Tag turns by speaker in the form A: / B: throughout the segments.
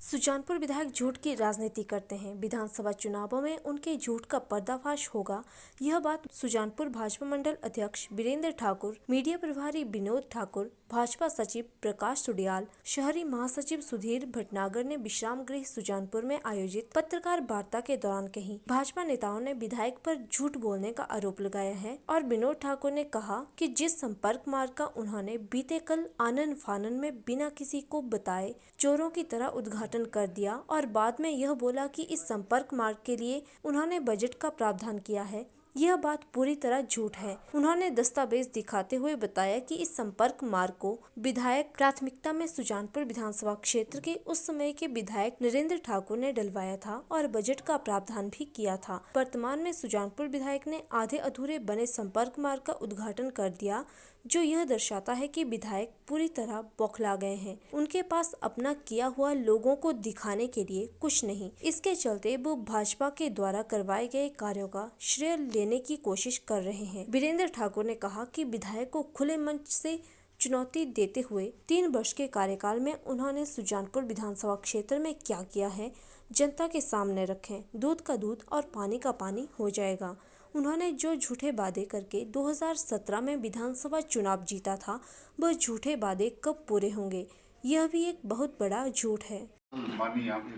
A: सुजानपुर विधायक झूठ की राजनीति करते हैं। विधानसभा चुनावों में उनके झूठ का पर्दाफाश होगा। यह बात सुजानपुर भाजपा मंडल अध्यक्ष वीरेंद्र ठाकुर, मीडिया प्रभारी विनोद ठाकुर, भाजपा सचिव प्रकाश सुडियाल, शहरी महासचिव सुधीर भटनागर ने विश्राम गृह सुजानपुर में आयोजित पत्रकार वार्ता के दौरान कही। भाजपा नेताओं ने विधायक पर झूठ बोलने का आरोप लगाया है और विनोद ठाकुर ने कहा कि जिस संपर्क मार्ग का उन्होंने बीते कल आनन फानन में बिना किसी को बताए चोरों की तरह उद्घाटन कर दिया और बाद में यह बोला कि इस संपर्क मार्ग के लिए उन्होंने बजट का प्रावधान किया है, यह बात पूरी तरह झूठ है। उन्होंने दस्तावेज दिखाते हुए बताया कि इस संपर्क मार्ग को विधायक प्राथमिकता में सुजानपुर विधानसभा क्षेत्र के उस समय के विधायक नरेंद्र ठाकुर ने डलवाया था और बजट का प्रावधान भी किया था। वर्तमान में सुजानपुर विधायक ने आधे अधूरे बने संपर्क मार्ग का उद्घाटन कर दिया, जो यह दर्शाता है कि विधायक पूरी तरह बौखला गए हैं। उनके पास अपना किया हुआ लोगों को दिखाने के लिए कुछ नहीं। इसके चलते वो भाजपा के द्वारा करवाए गए कार्यों का श्रेय लेने की कोशिश कर रहे हैं। वीरेंद्र ठाकुर ने कहा कि विधायक को खुले मंच से चुनौती देते हुए 3 वर्ष के कार्यकाल में उन्होंने सुजानपुर विधानसभा क्षेत्र में क्या किया है जनता के सामने रखें। दूध का दूध और पानी का पानी हो जाएगा। उन्होंने जो झूठे वादे करके 2017 में विधानसभा चुनाव जीता था, वह झूठे वादे कब पूरे होंगे, यह भी एक बहुत बड़ा झूठ है।
B: माननीय यहाँ के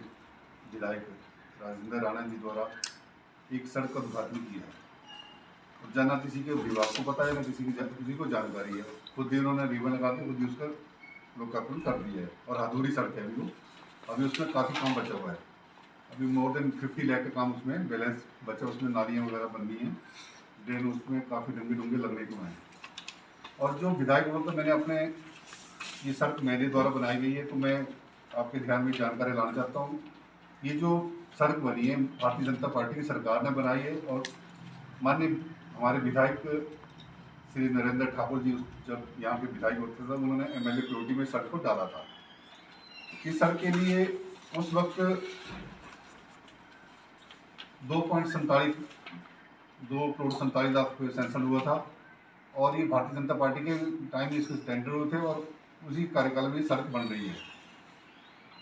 B: विधायक राजेंद्र राणा जी द्वारा एक सड़क का उद्घाटन किया है और जाना किसी के विभाग को पता है ना किसी को जानकारी है। खुद ही उन्होंने रिबन लगा के खुद ही उसका लोकार्पण कर दिया है और अधूरी सड़क है अभी उसमें काफ़ी काम बचा हुआ है। अभी मोर देन 50 लाख का काम उसमें बैलेंस बचा, उसमें नालियाँ वगैरह बननी है, ड्रेन उसमें काफ़ी डूंगे लगने को हैं। और जो विधायक भवन तो मैंने अपने ये सड़क मेरे द्वारा बनाई गई है, तो मैं आपके ध्यान में जानकारी लाना चाहता हूँ। ये जो सड़क बनी है भारतीय जनता पार्टी की सरकार ने बनाई है और माननीय हमारे विधायक श्री नरेंद्र ठाकुर जी जब यहाँ के विधायक होते थे उन्होंने MLA प्रोटी में सड़क को डाला था। इस सड़क के लिए उस वक्त 2 करोड़ 47 लाख रुपये सैंक्शन हुआ था और ये भारतीय जनता पार्टी के टाइम में इसके टेंडर हुए थे और उसी कार्यकाल में सड़क बन रही है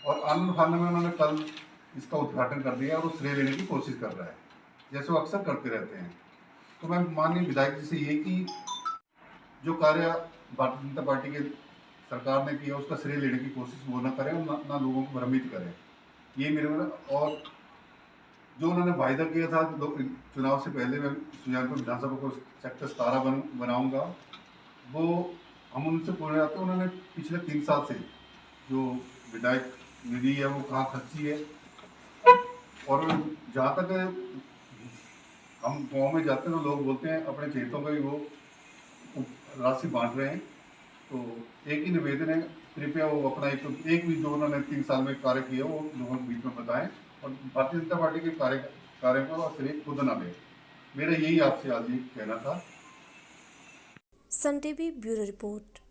B: और आनंद फानन में उन्होंने कल इसका उद्घाटन कर दिया और वो श्रेय लेने की कोशिश कर रहा है, जैसे वो अक्सर करते रहते हैं। तो मैं माननीय विधायक जी से ये कि जो कार्य भारतीय जनता पार्टी के सरकार ने किया उसका श्रेय लेने की कोशिश वो ना करें और ना लोगों को भ्रमित करें, ये मेरे और जो उन्होंने वायदा किया था चुनाव से पहले मैं सुजानपुर विधानसभा को सेक्टर 17 बनाऊंगा, वो हम उनसे पूछ रहे थे। उन्होंने पिछले 3 साल से जो विधायक निधि है वो कहाँ खर्ची है और जहाँ तक हम गांव में जाते हैं तो लोग बोलते हैं अपने चेतों का ही वो राशि बांट रहे हैं। तो एक ही निवेदन है, कृपया वो अपना एक भी जो उन्होंने 3 साल में कार्य किया वो लोगों के बीच में बताएं और भारतीय जनता पार्टी के कार्य को श्रेय खुद न लें। मेरा यही आपसे आज ये कहना था।
A: Sun TV bureau report.